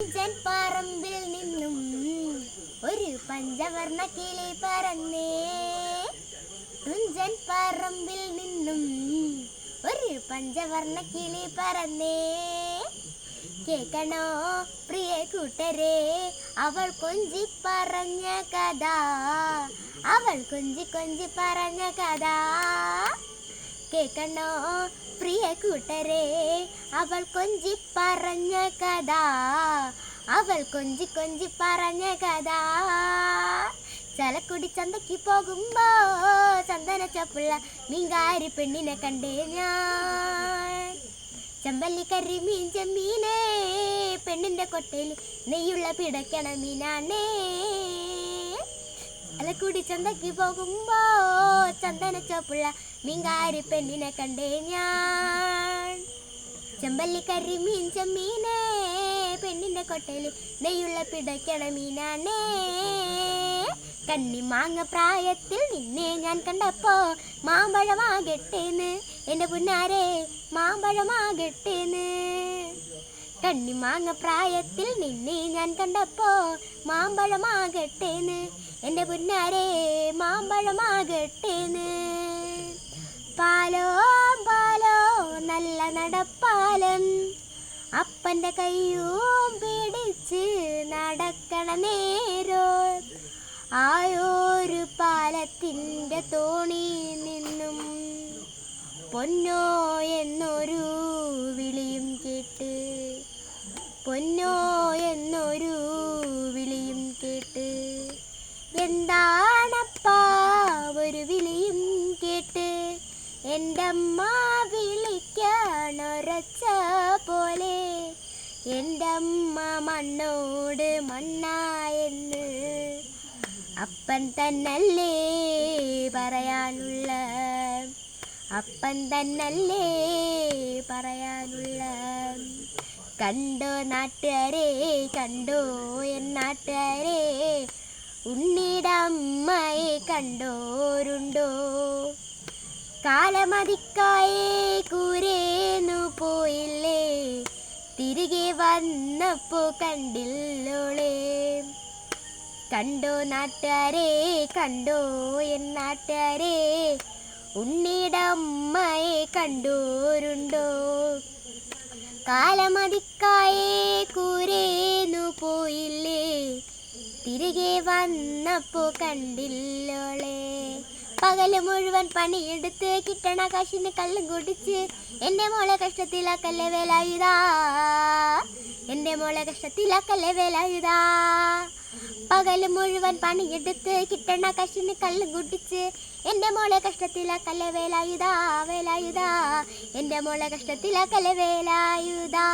തുഞ്ചൻ പറമ്പിൽ നിന്നും ഒരു പഞ്ചവർണ്ണ കിളി പറന്നേ. തുഞ്ചൻ പറമ്പിൽ നിന്നും ഒരു പഞ്ചവർണ്ണ കിളി പറന്നേ. കേൾക്കണോ പ്രിയ കൂട്ടരെ അവൾ കൊഞ്ചി പറഞ്ഞ കഥ, അവൾ കൊഞ്ചി കൊഞ്ചി പറഞ്ഞ കഥ. കേൾക്കണോ പ്രിയ കൂട്ടരെ അവൾ കൊഞ്ചി പറഞ്ഞ കഥ, അവൾ കൊഞ്ചി കൊഞ്ചി പറഞ്ഞ കഥ. ചലക്കുടി ചന്തയ്ക്ക് പോകുമ്പോ ചന്ദന ചപ്പുള്ള മീൻകാരി പെണ്ണിനെ കണ്ടേ ഞാൻ. ചെമ്പല്ലി കരിമീൻ ചെമ്മീനേ പെണ്ണിന്റെ കൊട്ടയിൽ നെയ്യുള്ള പിടയ്ക്കണ മീനാണേ. ചലക്കുടി ചന്തയ്ക്ക് പോകുമ്പോ ചന്ദന ചപ്പുള്ള മീൻകാരി പെണ്ണിനെ കണ്ടേ ഞാൻ. ചെമ്പല്ലി കരിമീൻ ചെമ്മീനേ പെണ്ണിന്റെ കൊട്ടയിൽ നെയ്യുള്ള പിടയ്ക്കണ മീനാണേ. കന്നിമാങ്ങ പ്രായത്തിൽ നിന്നെ ഞാൻ കണ്ടപ്പോ മാമ്പഴമാകട്ടേന്ന് എൻ്റെ പുന്നാരെ, മാമ്പഴമാകട്ടേന്ന്. കന്നിമാങ്ങ പ്രായത്തിൽ നിന്നെ ഞാൻ കണ്ടപ്പോ മാമ്പഴമാകട്ടേന്ന് എൻ്റെ പുന്നാരെ, മാമ്പഴമാകട്ടേന്ന്. പാലോ പാലോ നല്ല നടപ്പാലം, അപ്പൻ്റെ കയ്യും പിടിച്ച് നടക്കണ നേരോ ആയൊരു പാലത്തിൻ്റെ തോണി നിന്നും പൊന്നോ എന്നൊരു വിളിയും കേട്ട്, പൊന്നോ എന്നൊരു വിളിയും കേട്ട്. എന്താണപ്പാ ഒരു വിളിയും കേട്ട്, എൻ്റെ അമ്മ വിളിക്കാനൊരച്ച പോലെ, എൻ്റെ അമ്മ മണ്ണോട് മണ്ണായെന്ന് അപ്പൻ തന്നല്ലേ പറയാനുള്ള, അപ്പൻ തന്നല്ലേ പറയാനുള്ള. കണ്ടോ നാട്ടുകാരെ, കണ്ടോ എൻ നാട്ടുകാരെ, ഉണ്ണിയുടെ അമ്മയെ കണ്ടോരുണ്ടോ? കാലമതിക്കായേ കൂരേന്നു പോയില്ലേ, തിരികെ വന്നപ്പോ കണ്ടില്ലോളെ. കണ്ടോ നാട്ടുകാരെ, കണ്ടോ എൻ നാട്ടുകാരെ, ഉണ്ണിയുടെ അമ്മയെ കണ്ടോരുണ്ടോ? കാലമതിക്കായേ കൂരേന്നു പോയില്ലേ, തിരികെ വന്നപ്പോ കണ്ടില്ലോളെ. പകല് മുഴുവൻ പണിയെടുത്ത് കിട്ടണ കാശിന് കള്ളും കുടിച്ച് എൻ്റെ മോളെ കഷ്ടത്തിലാക്കല്ലേ വേലായുധാ, എൻ്റെ മോളെ കഷ്ടത്തിലാക്കല്ലേ വേലായുധാ. പകല് മുഴുവൻ പണിയെടുത്ത് കിട്ടണ കാശിന് കള്ളും കുടിച്ച് എൻ്റെ മോളെ കഷ്ടത്തിലാക്കല്ലേ വേലായുധാ, വേലായുധാ, എൻ്റെ മോളെ കഷ്ടത്തിലാക്കല്ലേ വേലായുധാ.